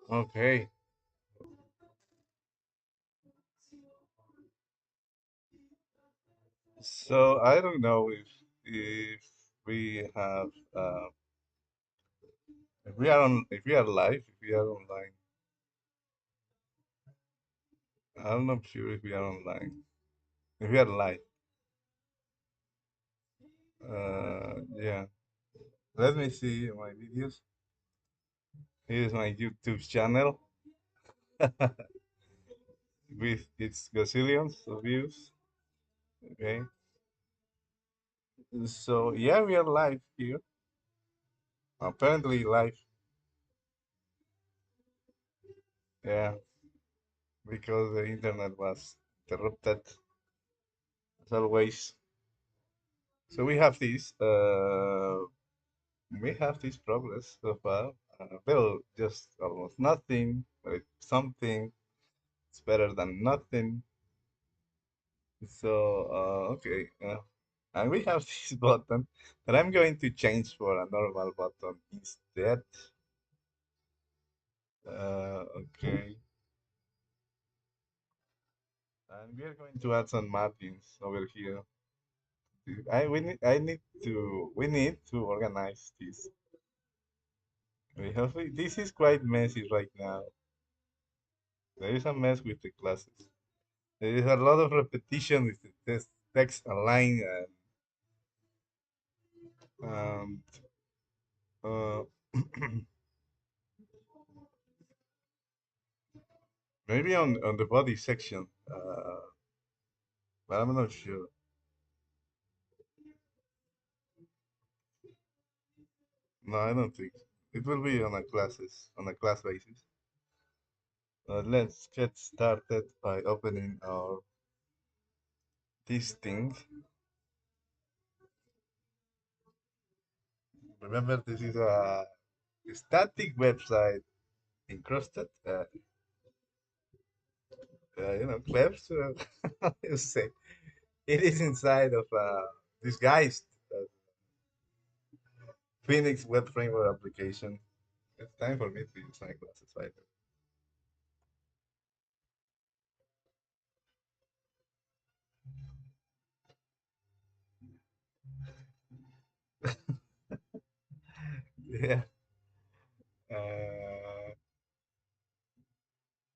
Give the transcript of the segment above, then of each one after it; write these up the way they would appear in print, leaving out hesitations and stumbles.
Okay. So I don't know if we have if we are live, if we are online. I'm not sure if we are online. If we are live, yeah. Let me see my videos. Here's my YouTube channel with its gazillions of views. Okay. So yeah, we are live here. Apparently live. Yeah, because the internet was interrupted as always. So we have this progress so far. Well, just almost nothing, but it's something. It's better than nothing. So okay, and we have this button that I'm going to change for a normal button instead. Okay, and we are going to add some margins over here. We need to organize this. This is quite messy right now. There is a mess with the classes. There is a lot of repetition with the text align and uh, maybe on the body section, but I'm not sure. No, I don't think it will be on a class basis. Let's get started by opening our this thing. Remember, this is a static website encrusted. Clips. How do you say? It is inside of disguised Phoenix web framework application. It's time for me to use my glasses right now. Yeah.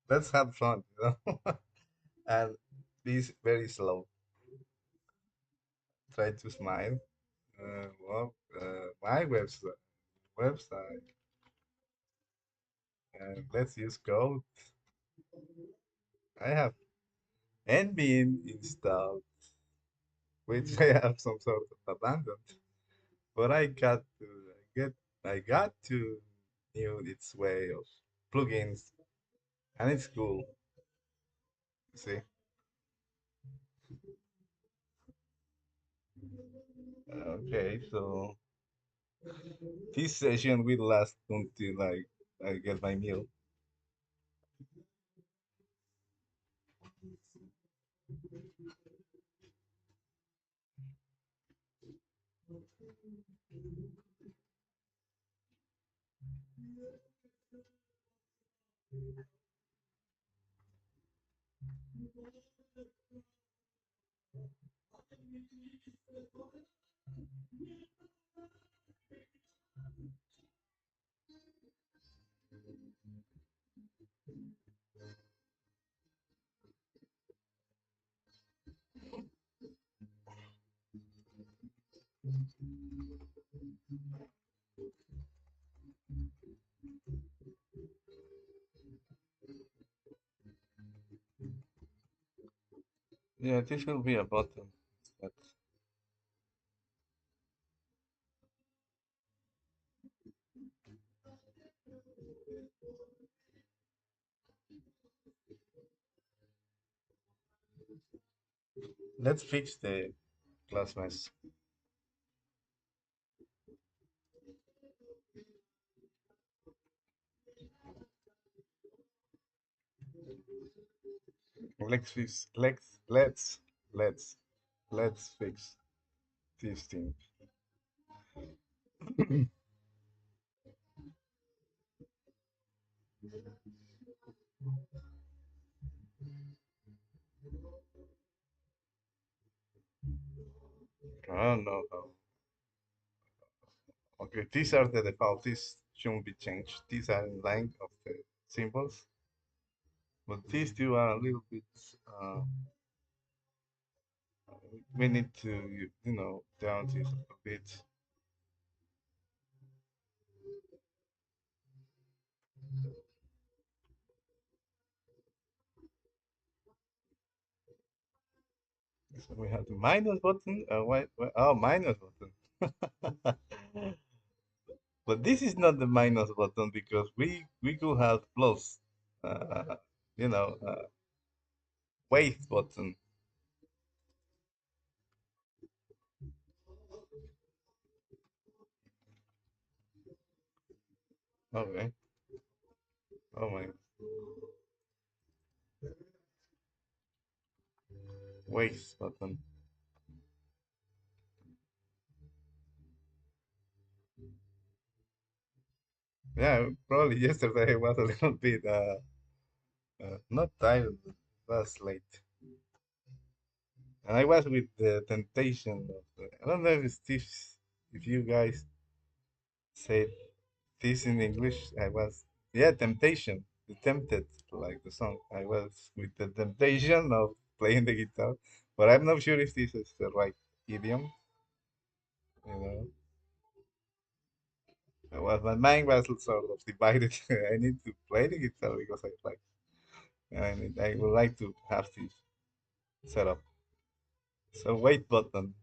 Let's have fun, and be very slow. Try to smile. My website, and let's use code. I have NBin installed, which I have some sort of abandoned, but I got to knew its way of plugins, and it's cool. You see. Okay, so this session will last until I get my meal. Yeah, this will be a button. But let's fix the class mess. Let's fix. Let's let's fix this thing. I don't know how. Okay, these are the default. These shouldn't be changed. These are in line of the symbols, but these two are a little bit. Uh, we need to, down this a bit. So we have the minus button. Oh, minus button. But this is not the minus button because we could have plus, uh, you know, weight button. Okay. Oh my, weight button. Yeah, probably yesterday I was a little bit not tired, but was late, and I was with the temptation of. I don't know if this, if you guys say this in English. I was, yeah, temptation, the tempted, like the song. I was with the temptation of playing the guitar, but I'm not sure if this is the right idiom. You know, my mind was sort of divided. I need to play the guitar because I like, and I would like to have this set up. So wait button.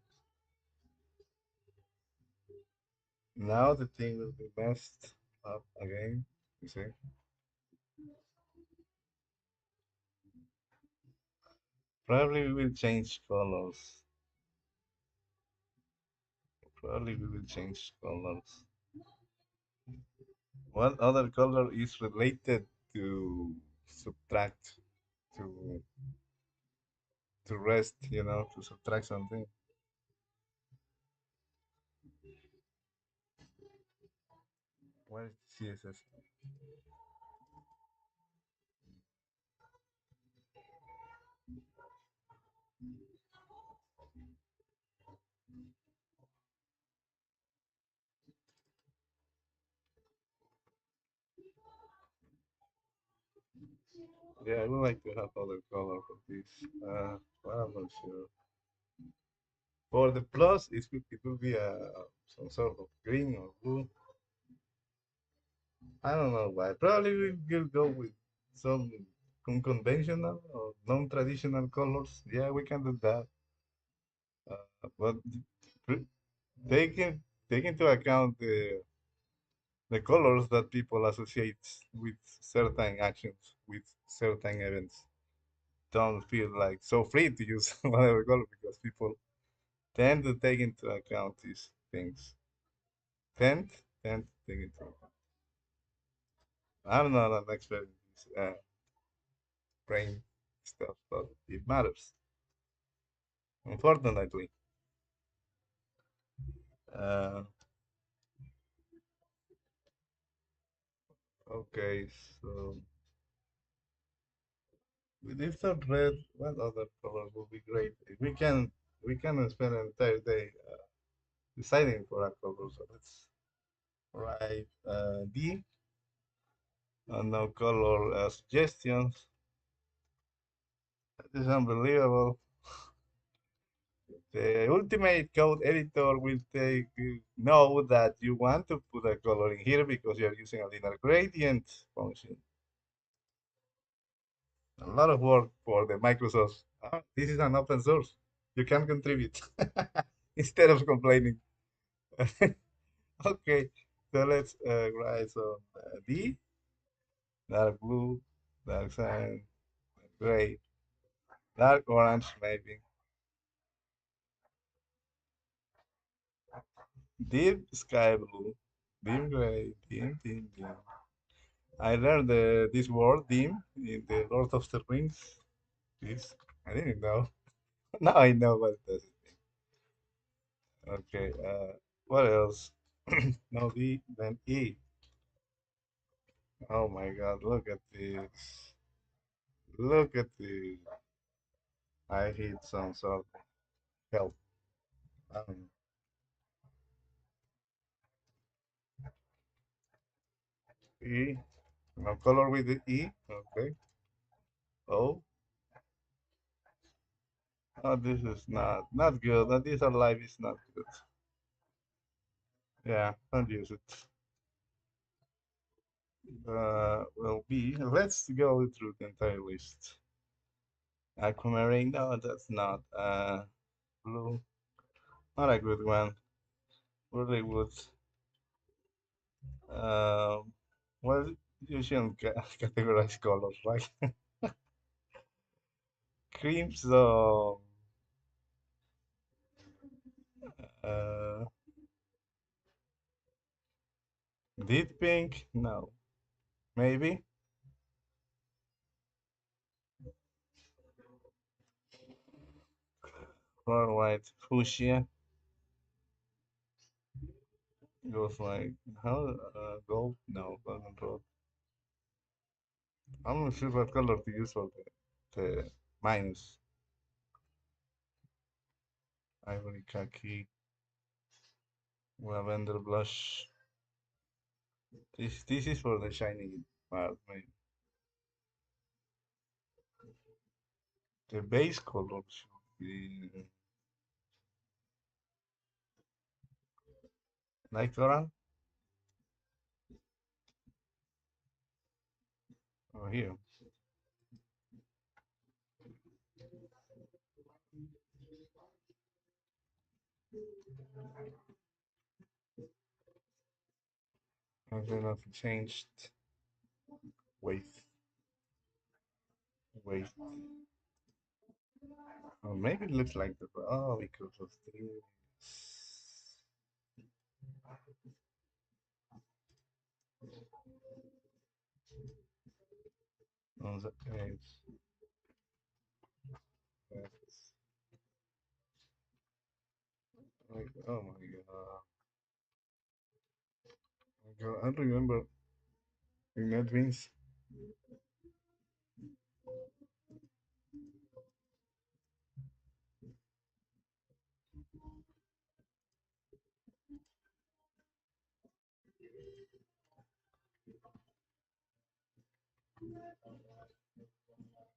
Now the thing will be messed up again. You see, probably we will change colors. Probably we will change colors. What other color is related to subtract, to rest, to subtract something? What is CSS? Yeah, I would like to have other color for this. Well, I'm not sure. For the plus, it will be some sort of green or blue. I don't know why. Probably we'll go with some unconventional or non-traditional colors. Yeah, we can do that. But pr- taking into account the colors that people associate with certain actions, with certain events, don't feel like so free to use whatever color because people tend to take into account these things. Tend to take into account. I'm not an expert in this brain stuff, but it matters. Unfortunately. Uh, okay, so with this red, what other color would be great? We can spend an entire day deciding for a color. So let's write D and no color suggestions. That is unbelievable. The ultimate code editor will take know that you want to put a color in here because you're using a linear gradient function. A lot of work for the Microsoft. This is an open source. You can contribute instead of complaining. Okay, so let's write some D, dark blue, dark cyan, gray, dark orange maybe, deep sky blue, dim gray, dim, dim, dim. I learned this word dim in the Lord of the Rings. This I didn't know. Now I know what it does. Okay, what else? No D, then E. Oh my God, look at this. Look at this. I hit some sort of help. Um, E. No color with the E. Okay. Oh. Oh, this is not good. This life is not good. Yeah, don't use it. Well, B. Let's go through the entire list. Aquamarine. No, that's not. Blue. Not a good one. Really would. Um, well, you shouldn't categorize colors, right? Cream. So, uh, deep pink. No. Maybe. Or white. Fuchsia. Goes like how? Gold? No, doesn't roll. I'm not sure what color to use for the minus. Ivory khaki, lavender blush. This is for the shiny part. Maybe. The base color should be light orange. Oh, here. I don't know if it changed. Wait, wait. Oh, maybe it looks like the. Oh, because of this. On the page. That's like, oh my god. I don't remember in that means.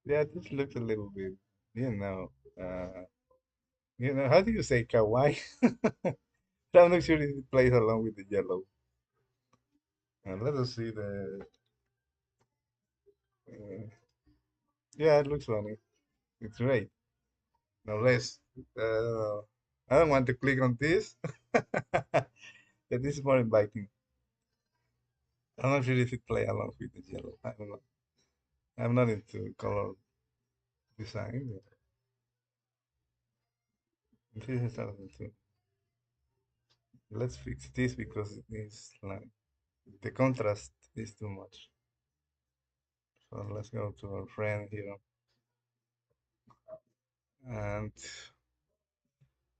Yeah, this looks a little bit, you know, uh, how do you say kawaii? I'm not sure if it plays along with the yellow. And let us see the, uh, yeah, it looks funny. It's great. Now let's, uh, I don't want to click on this. But this is more inviting. I'm not sure if it play along with the yellow. I don't know. I'm not into color design. This is something too. Let's fix this because it is like the contrast is too much. So let's go to our friend here. And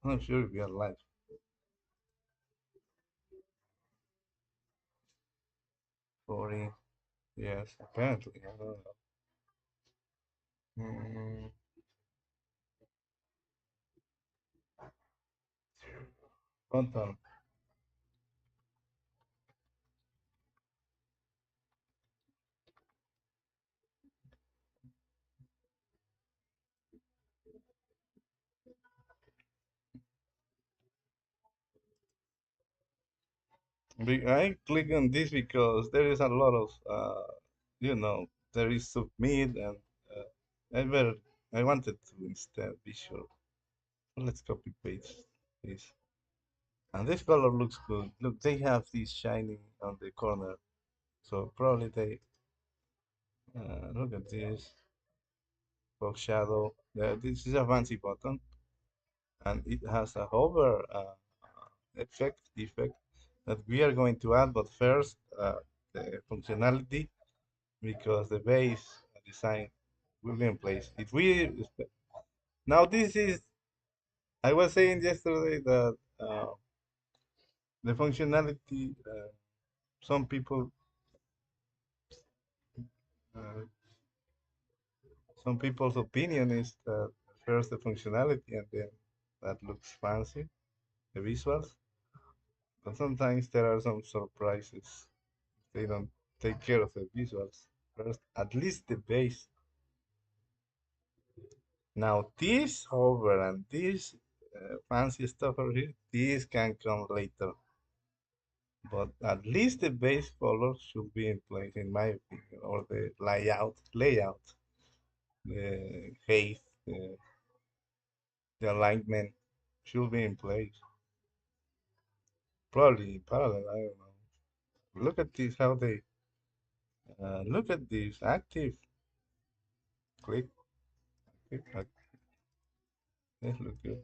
I'm not sure if we are live. 40. Yes, apparently. I don't know. Mm, Contour. I click on this because there is a lot of, there is submit and uh, I better, I wanted to instead be sure. So let's copy paste this. And this color looks good. Look, they have this shiny on the corner. So probably look at this, box shadow. This is a fancy button and it has a hover effect that we are going to add, but first the functionality because the base design will be in place. If we now this is I was saying yesterday that the functionality some people Some people's opinion is that first the functionality and then that looks fancy, the visuals. But sometimes there are some surprises. They don't take care of the visuals first, at least the base. Now this hover and this fancy stuff over here, this can come later. But at least the base color should be in place, in my opinion, or the layout, the height, the alignment should be in place. Probably parallel, I don't know. Look at this, how they look at this active. Click, click, this look good.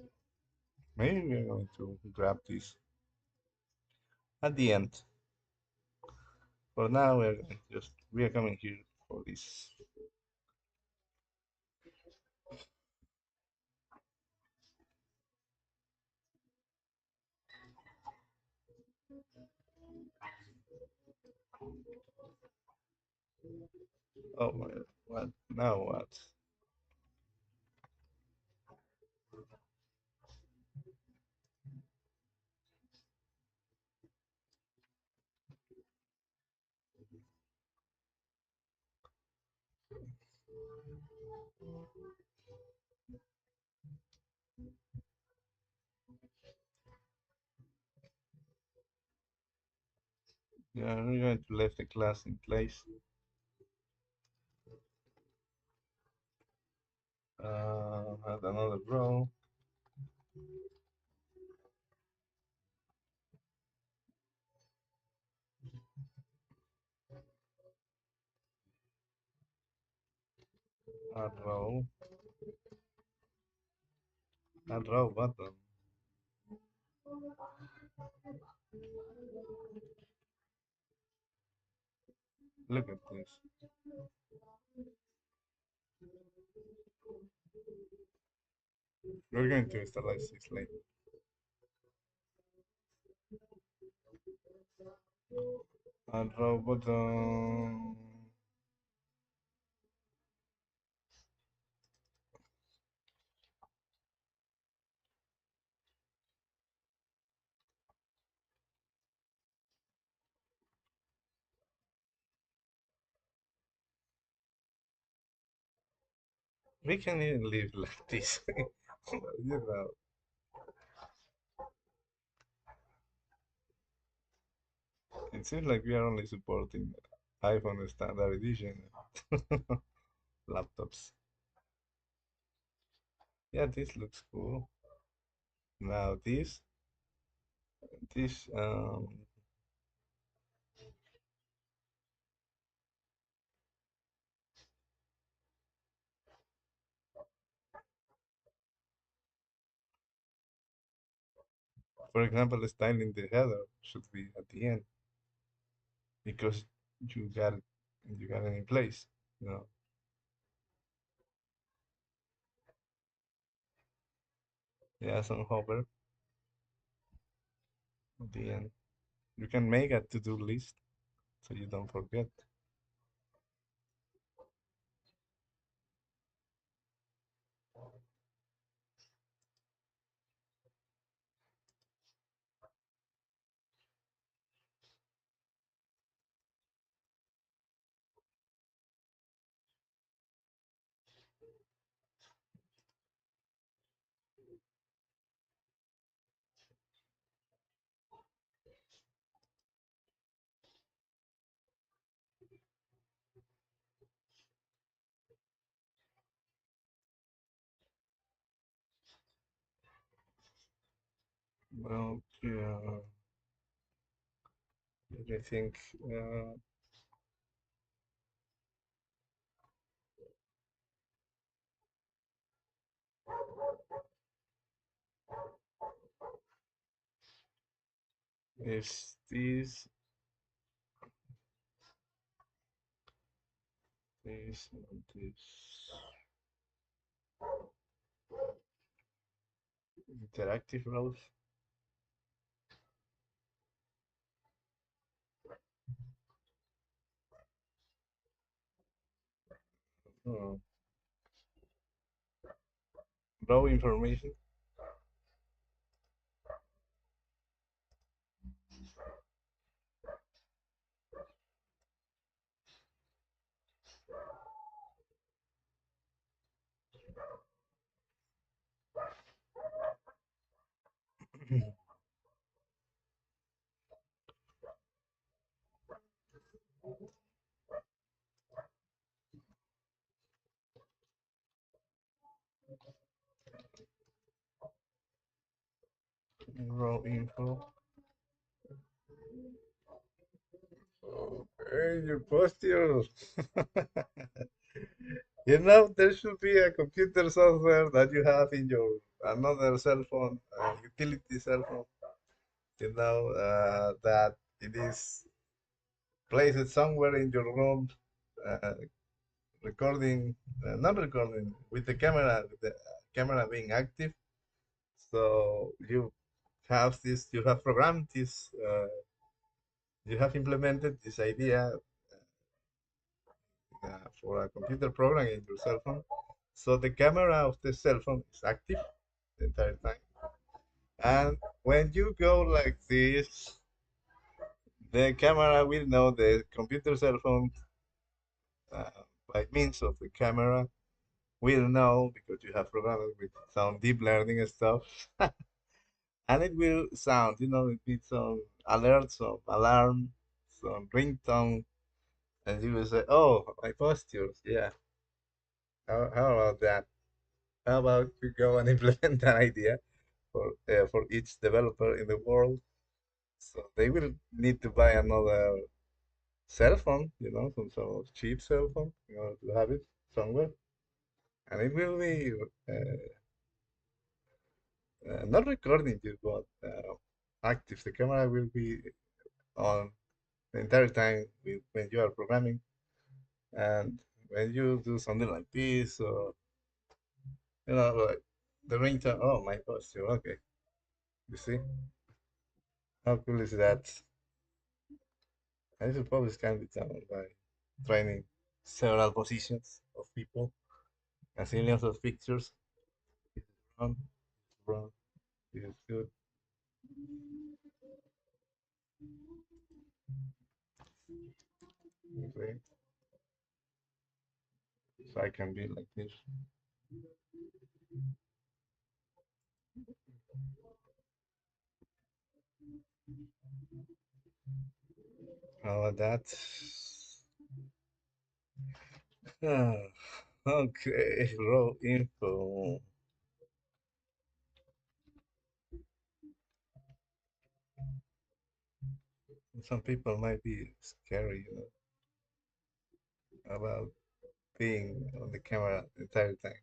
Maybe we're going to grab this at the end. For now, we are coming here for this. Oh my, what now? What? Yeah, we're going to leave the class in place. Add another row. Add row. Add row button. Look at this. We're going to stylize this later. Add row button. We can even leave like this. You know, it seems like we are only supporting iPhone standard edition laptops. Yeah, this looks cool. Now this, for example, styling the header should be at the end because you got it, you got it in place. You know, yeah, some hover at the end. You can make a to-do list so you don't forget. Well, yeah, I think uh, is this interactive roles. Oh, raw information. Raw info. Okay, your posture. You know, there should be a computer software that you have in your another cell phone, utility cell phone. You know, that it is placed somewhere in your room, uh, recording, not recording, with the camera being active. So you have programmed this, you have implemented this idea for a computer program in your cell phone. So the camera of the cell phone is active the entire time. And when you go like this, the camera will know the computer cell phone uh, by means of the camera will know because you have programmed with some deep learning stuff. And it will sound, it needs some alert, some alarm, some ringtone, and you will say, "Oh, my postures, yeah. How about that? How about we go and implement that idea for each developer in the world? So they will need to buy another cell phone, some sort of cheap cell phone, to have it somewhere, and it will be not recording you, but active. The camera will be on the entire time when you are programming, and when you do something like this, or like the ringtone. Oh, my posture. Okay, you see how cool is that? I suppose it can be done by training several positions of people and millions of pictures. This is wrong, wrong, this is good. Okay, so I can be like this. How about that? Ah, okay, raw info. Some people might be scary, about being on the camera the entire time.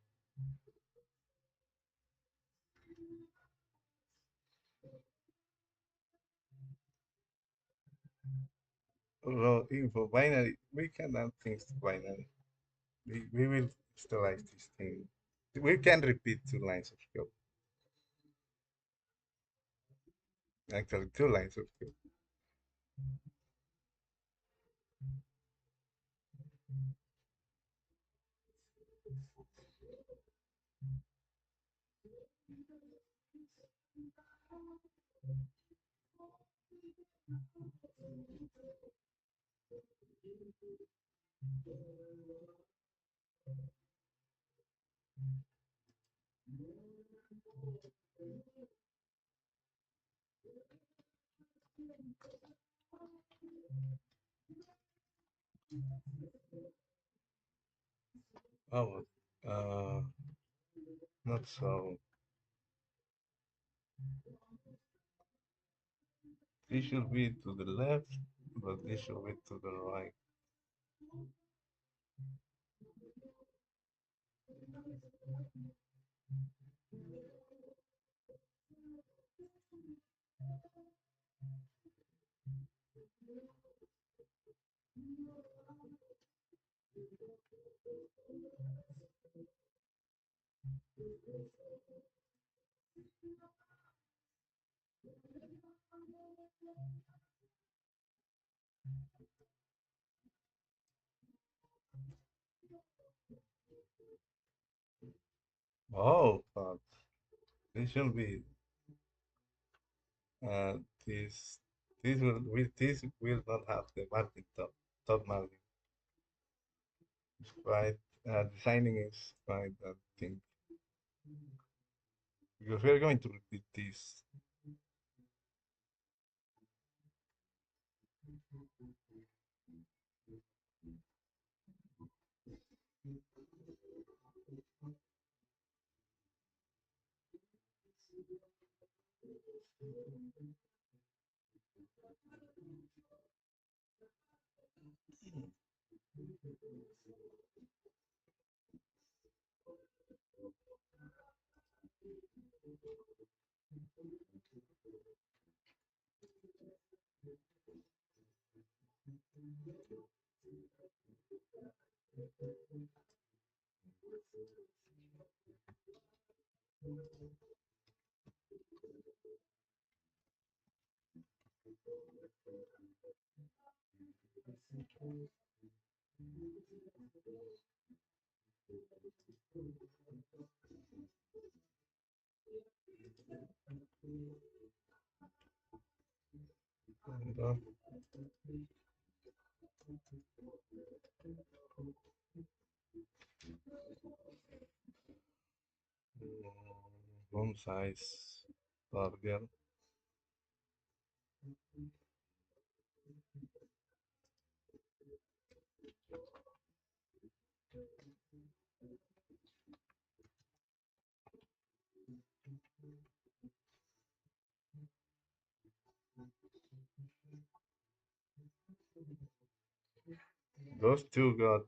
Raw info, binary. We cannot think binary. We will sterilize this thing. We can repeat two lines of code. Actually, two lines of code. Oh, uh, not so. This should be to the left, but this should be to the right. Oh, fuck. This should be uh, this. This will not have the margin top margin. It's quite designing is quite I think because we are going to repeat this. And, font size larger. Those two got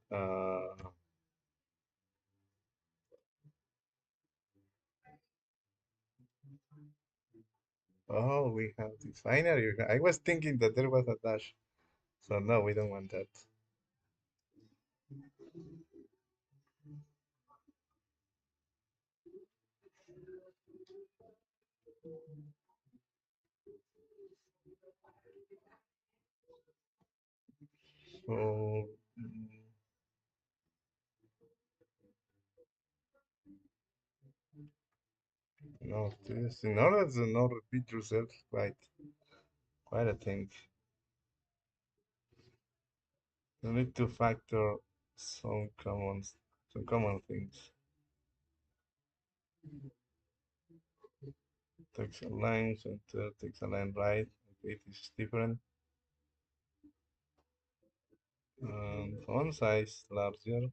oh, we have this binary. I was thinking that there was a dash. So no, we don't want that. So no, this in order to not repeat yourself, quite a thing. You need to factor some common some common things. Takes a line, center, takes a line right. Okay, this is different. Font size larger.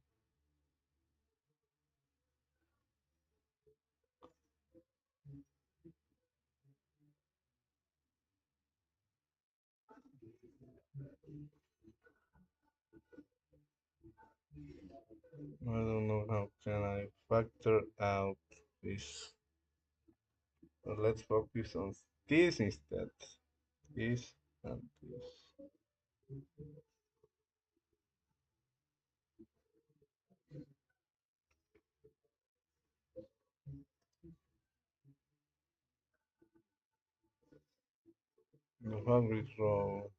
I don't know how can I factor out this. So let's focus on this instead. This and this. The hungry row.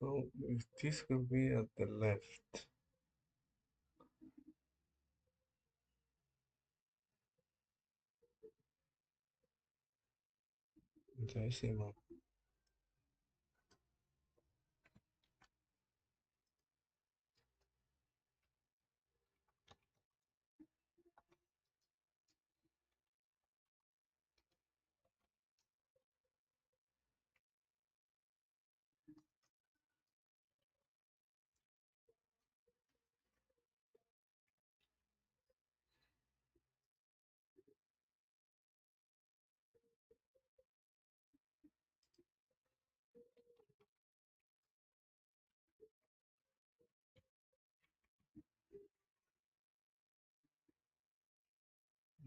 So if this will be at the left. Decimal.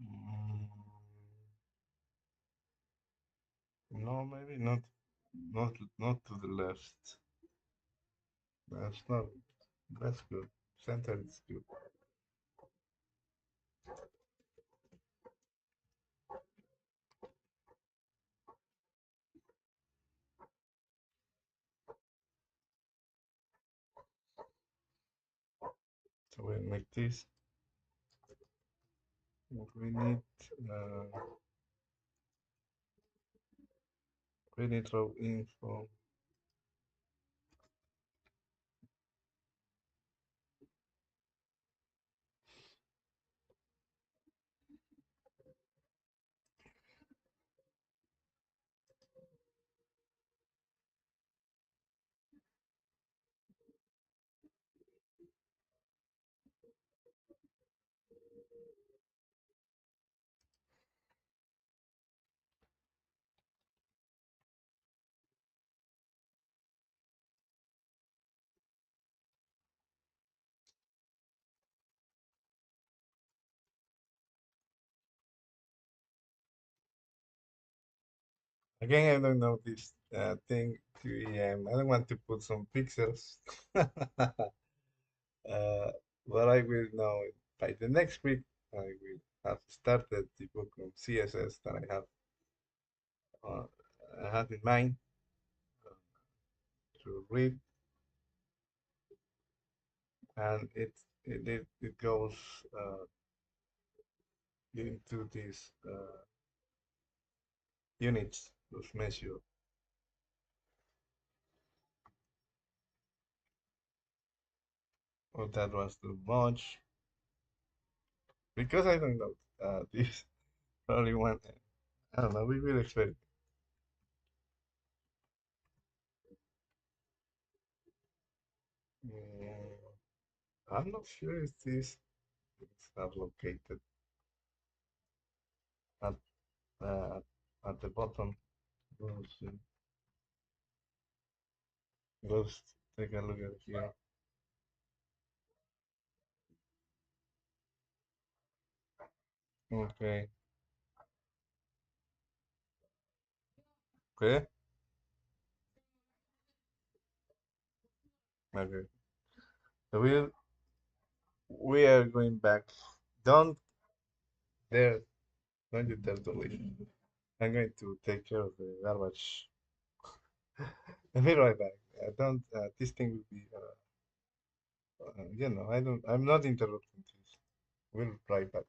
Mm, no, maybe not to the left. That's not. That's good. Center is good. So we'll make this. What uh, we need row info. Again, I don't know this thing 2 a.m. I don't want to put some pixels. Uh, but I will know by the next week. I will have started the book of CSS that uh, I have in mind uh, to read, and it goes into these units of measure. Oh, that was too much because I don't know this probably one. I don't know. We will experiment. Mm, I'm not sure if these things are located at uh, at the bottom. Let's see. Let's take a look at here. Okay. Okay. Okay. So we are going back. Don't dare, don't you dare to leave. I'm going to take care of the garbage. I'll be right back. Don't. This thing will be. I don't. I'm not interrupting this. We'll be right back.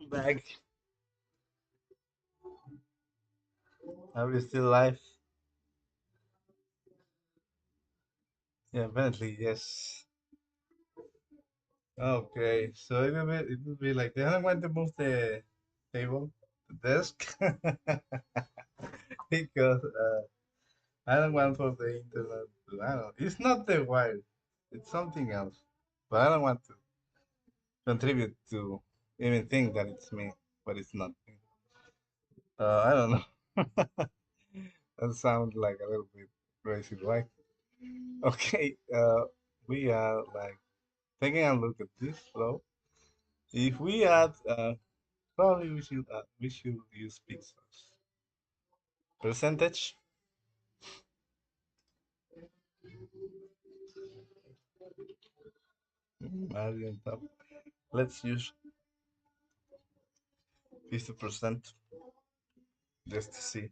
Back. Are we still live? Yeah, apparently, yes. Okay, so it will be like I don't want to move the table, the desk, because I don't want for the internet to, I don't know. It's not the wire, it's something else. But I don't want to contribute to even think that it's me, but it's not me. I don't know. That sounds like a little bit crazy, right? Okay, we are like taking a look at this flow. If we add, probably we should use pixels. Percentage, margin top. Let's use 50% just to see.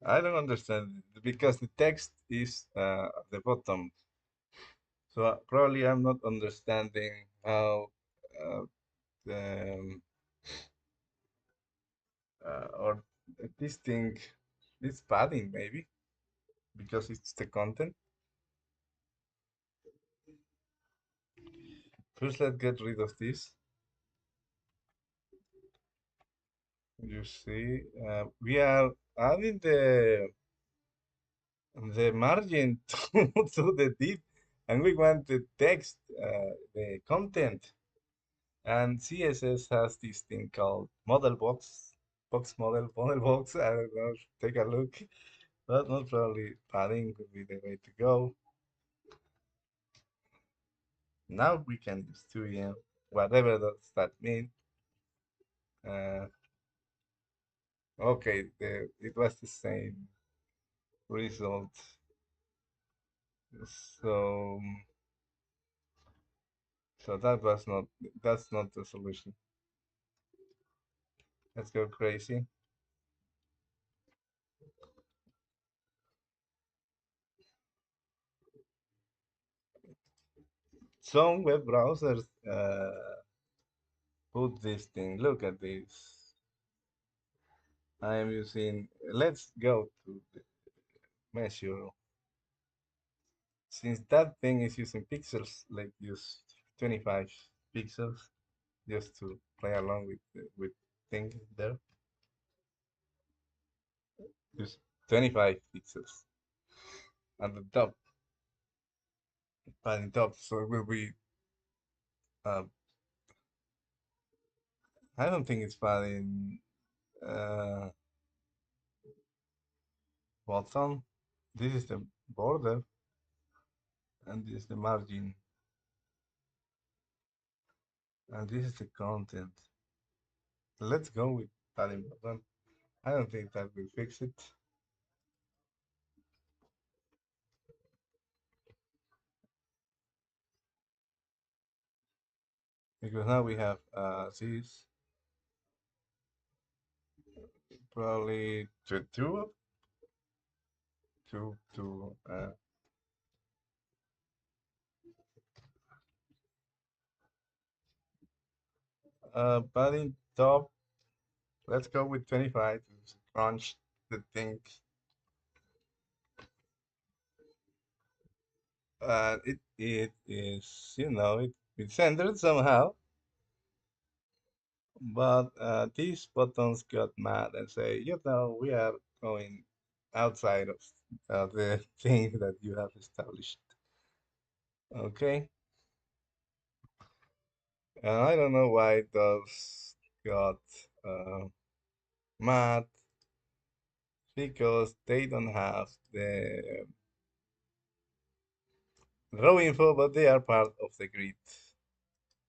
I don't understand it because the text is at the bottom. So probably I'm not understanding how uh, the or this thing is padding maybe because it's the content. First, let's get rid of this. You see, we are adding the margin to the div, and we want the text, the content. And CSS has this thing called model box model box. I don't know. Take a look. But not probably padding would be the way to go. Now we can use 2em, whatever does that mean. Uh, okay, it was the same result. So, so that's not the solution. Let's go crazy. Some web browsers put this thing. Look at this. I am using. Let's go to the measure. Since that thing is using pixels, like use 25 pixels just to play along with thing there. Use 25 pixels at the top, padding top. So it will be. Uh, I don't think it's padding. Uh, bottom. This is the border, and this is the margin, and this is the content. Let's go with padding bottom. I don't think that will fix it because now we have this probably two, padding top. Let's go with 25 to crunch the thing. It is, it's centered somehow, but these buttons got mad and say, we are going outside of the thing that you have established. Okay, and I don't know why those got uh, mad because they don't have the raw info, but they are part of the grid,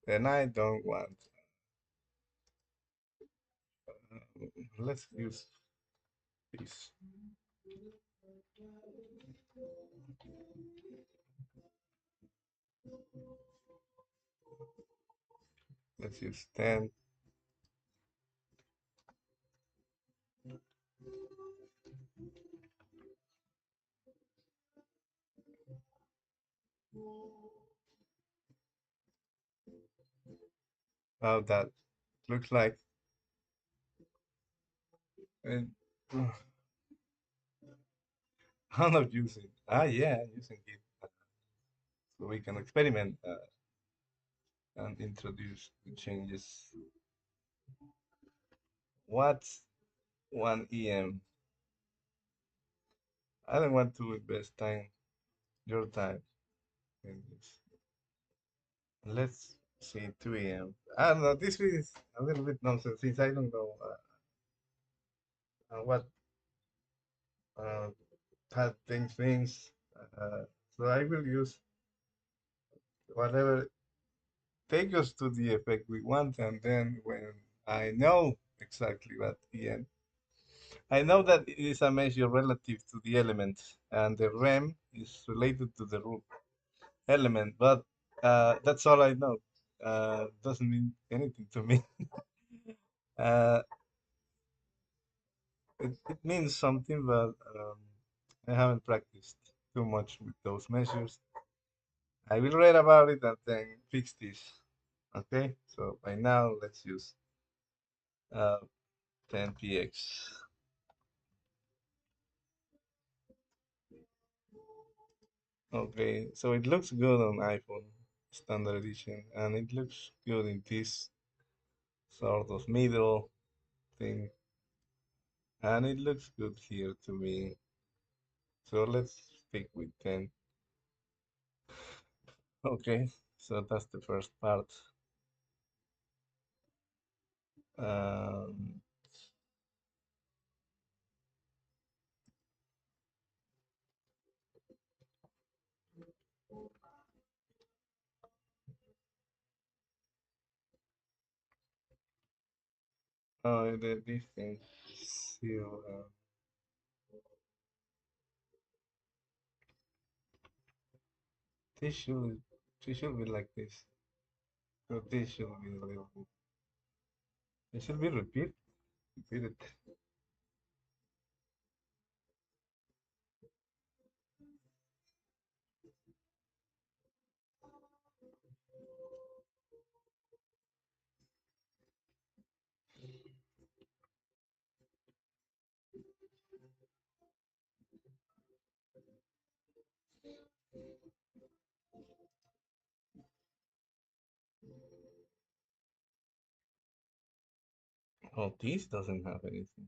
and I don't want. Let's use this. Let's use 10. how that looks like. And I'm not using. Yeah, using it so we can experiment and introduce the changes. What's 1 EM? I don't want to invest time, your time in this. Let's see, 2 a.m. I don't know. This is a little bit nonsense since I don't know what uh, that things means. Uh, so I will use whatever take us to the effect we want, and then when I know exactly what EM, I know that it is a measure relative to the element, and the rem is related to the root element, but that's all I know. Doesn't mean anything to me. Uh, it means something, but I haven't practiced too much with those measures. I will read about it and then fix this. Okay, so by now let's use uh, 10px. Okay, so it looks good on iPhone standard edition, and it looks good in this sort of middle thing, and it looks good here to me. So let's stick with 10. Okay, so that's the first part. Um, these things here, this should, this should be like this. So this should be a little bit, it should be repeated. Oh, this doesn't have anything.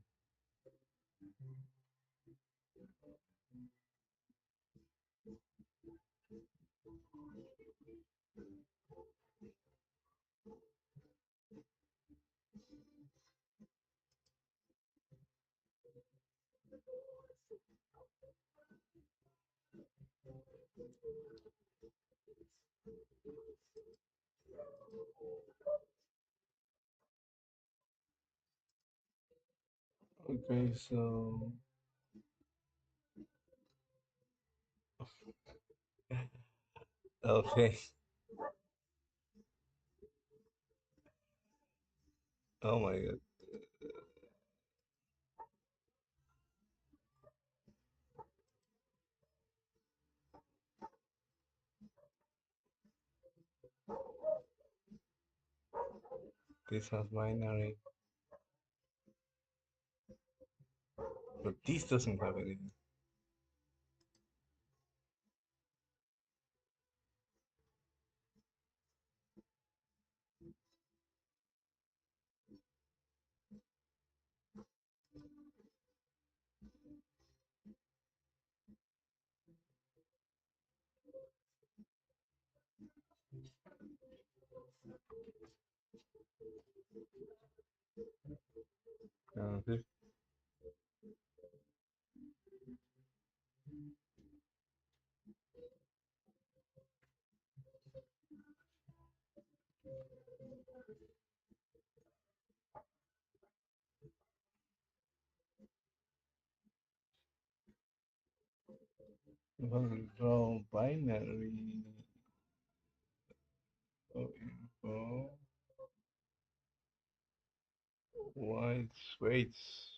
Okay, so, okay. Oh my God, this has binary, but this doesn't have anything. This will draw binary info, white weights.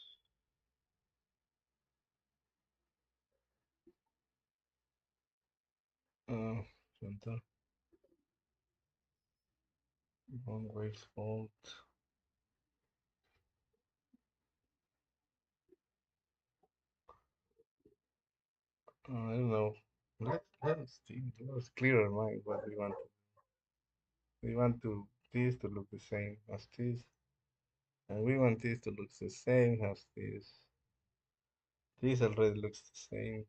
Uh, center. One wave's fault. I don't know. Let's think. Let's clear our mind what we want. We want to this to look the same as this, and we want this to look the same as this. This already looks the same.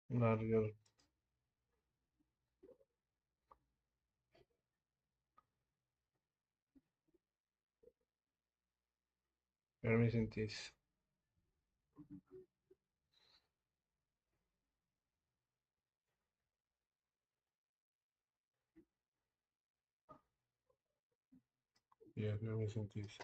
Larger. We're missing this. Yeah, we're missing this.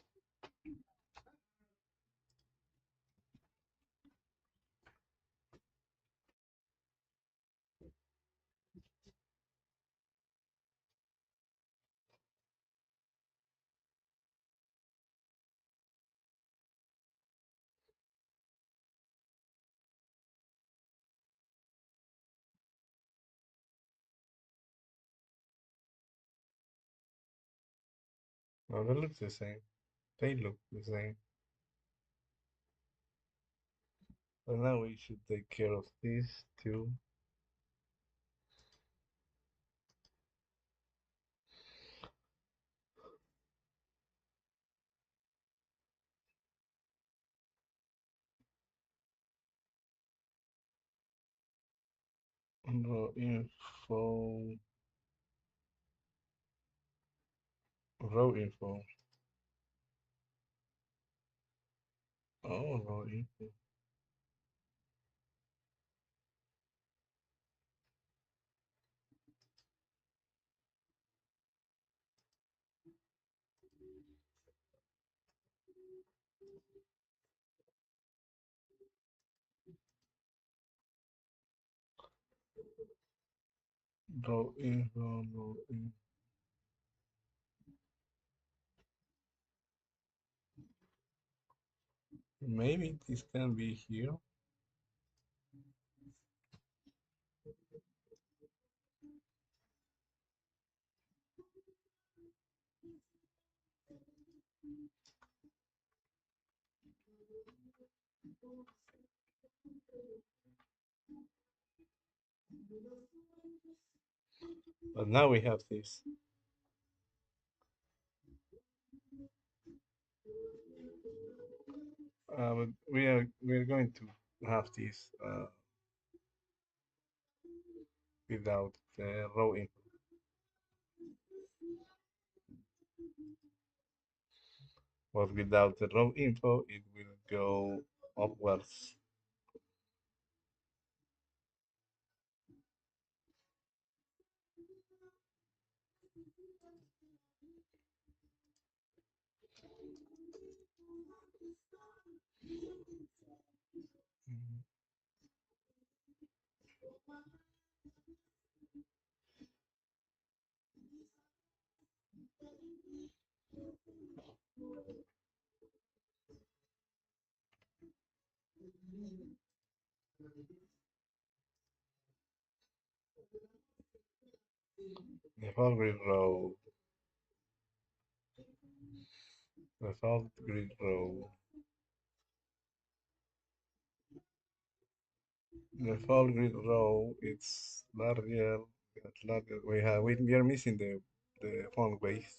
No, they look the same. They look the same. But now we should take care of this too. Raw info. Raw info. Oh, raw info. Raw info. Raw info. Maybe this can be here. But now we have this. But we are going to have this without the raw info. But without the raw info, it will go upwards. Mhm. The whole grid row, the whole grid row, the whole grid row. It's larger. It's larger. We are missing the font waste.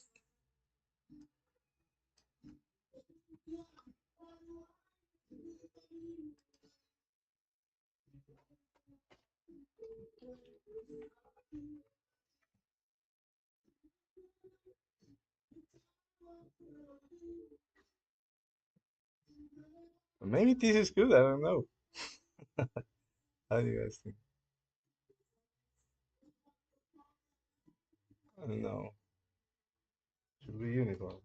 Maybe this is good. I don't know. How do you guys think? I don't know. to be uniform.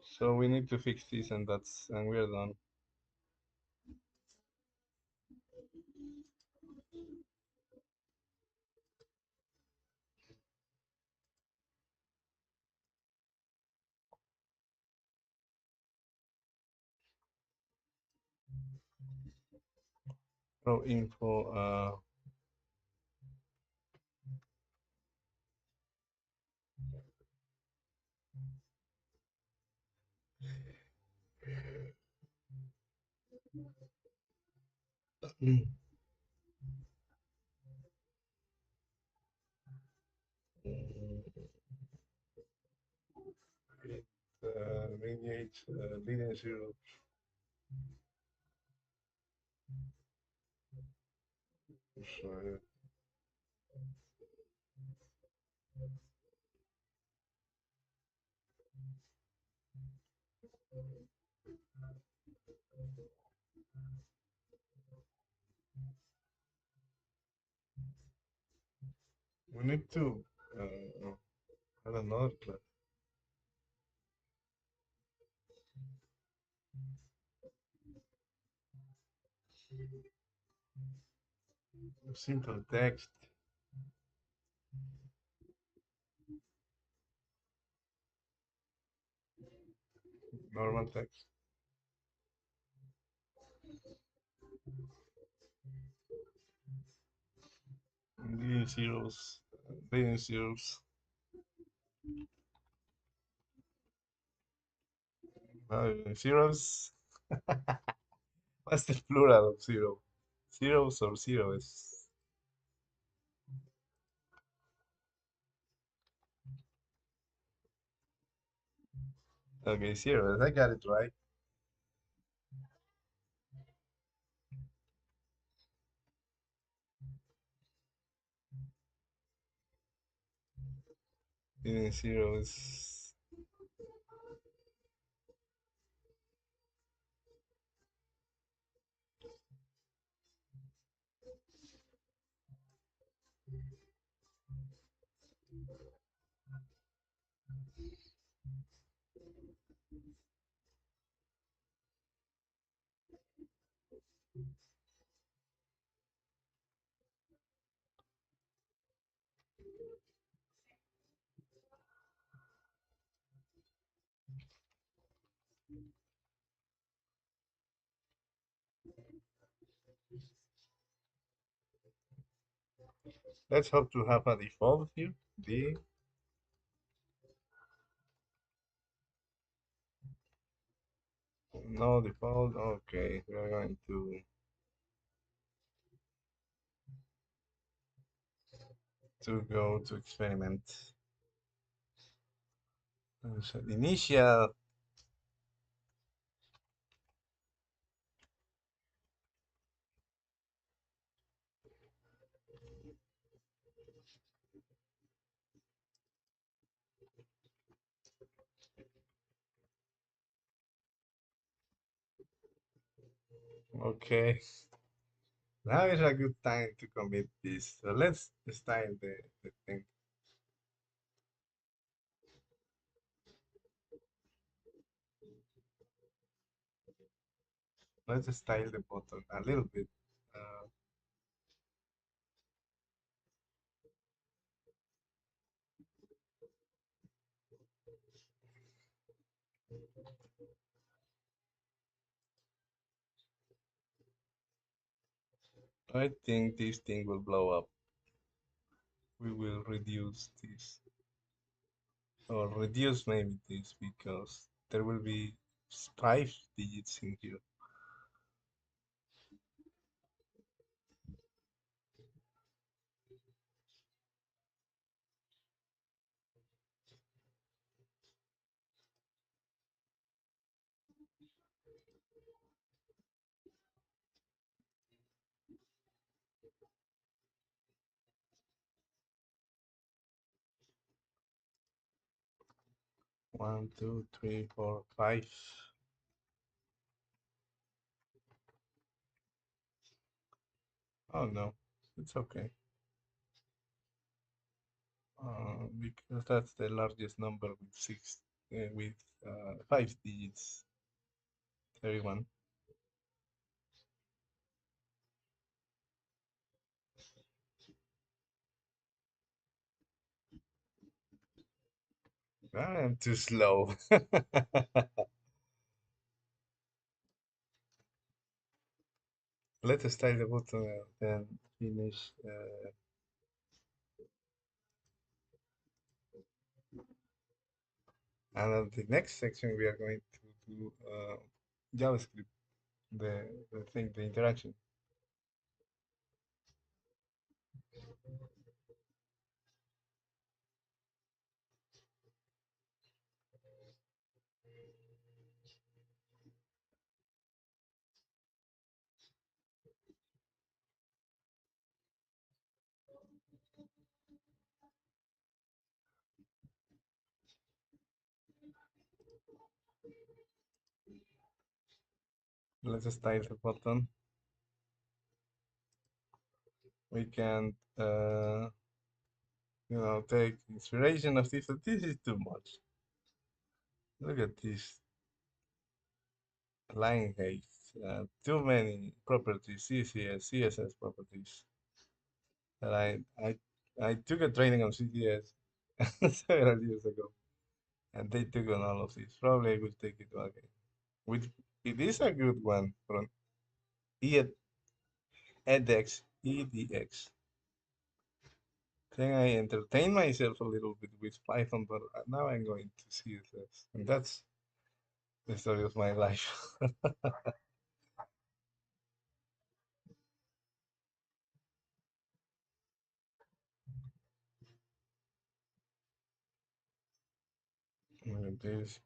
So we need to fix this, and we're done. Row info. Mm, it, radiates linear zero. So we need to add another class. Simple text, normal text. Leading zeros, leading zeros. Zeros. What's the plural of zero? Zeros or zeros? Okay, zeros. I got it right. Leading zeros. Let's hope to have a default here. D. No default. Okay, we are going to go to experiment. So initial. Okay, now is a good time to commit this. So let's style the thing. Let's style the button a little bit. Uh, I think this thing will blow up. We will reduce this, or reduce maybe this, because there will be 5 digits in here. One, two, three, four, five. Oh no, it's okay. Because that's the largest number with five digits. 31. I am too slow. Let's start the button and then finish. And on the next section, we are going to do JavaScript, the thing, the interaction. Let's start the button. We can, take inspiration of this. This is too much. Look at this line height. Too many properties, CSS, CSS properties. That I took a training on CSS several years ago, and they took on all of this. Probably I will take it again. With it is a good one from edX. Then I entertain myself a little bit with Python, but now I'm going to CSS, and that's the story of my life. Look at this.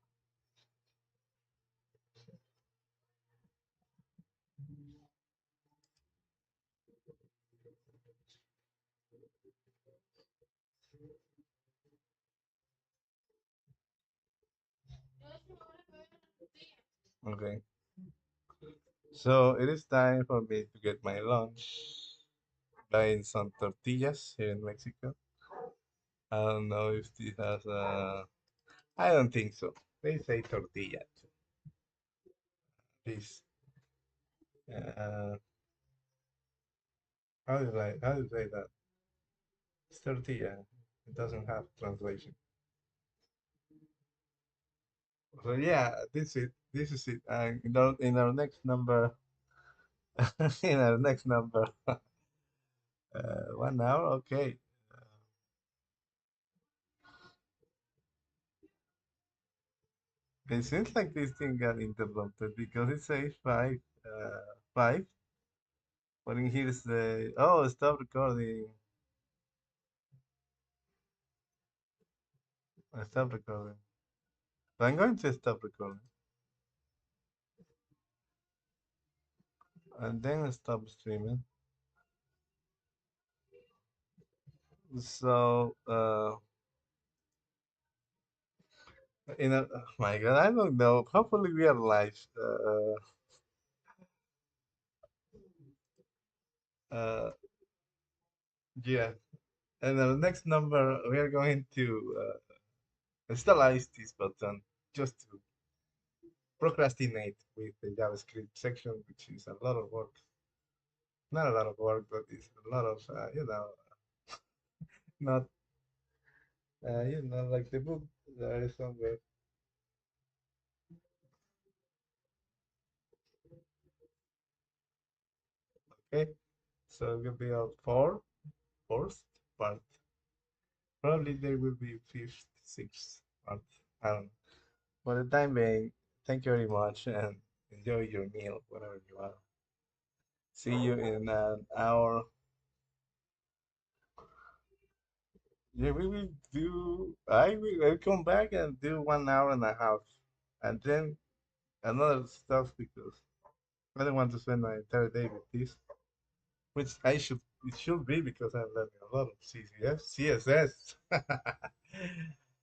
Okay, so it is time for me to get my lunch. Buying some tortillas here in Mexico. I don't know if this has a. I don't think so. They say tortilla. This. Uh, how do you say that? It's tortilla. It doesn't have translation. So yeah, this is it. In our next number, in our next number, 1 hour. Okay. It seems like this thing got interrupted because it says five. But in here is the stop recording. Stop recording. So I'm going to stop recording and then stop streaming. So oh my God, I don't know. Hopefully we are live. Uh, yeah. And our next number, we are going to stylize this button just to procrastinate with the JavaScript section, which is a lot of work. Not a lot of work, but it's a lot of, not, like the book there is somewhere. Okay. So it will be a fourth part. Probably there will be fifth, sixth part. I don't know. For the time being, thank you very much and enjoy your meal, whatever you are. See you in an hour. Yeah, we will do. I'll come back and do 1 hour and a half, and then another stuff because I don't want to spend my entire day with this, which I should. It should be because I'm learning a lot of CSS. CSS.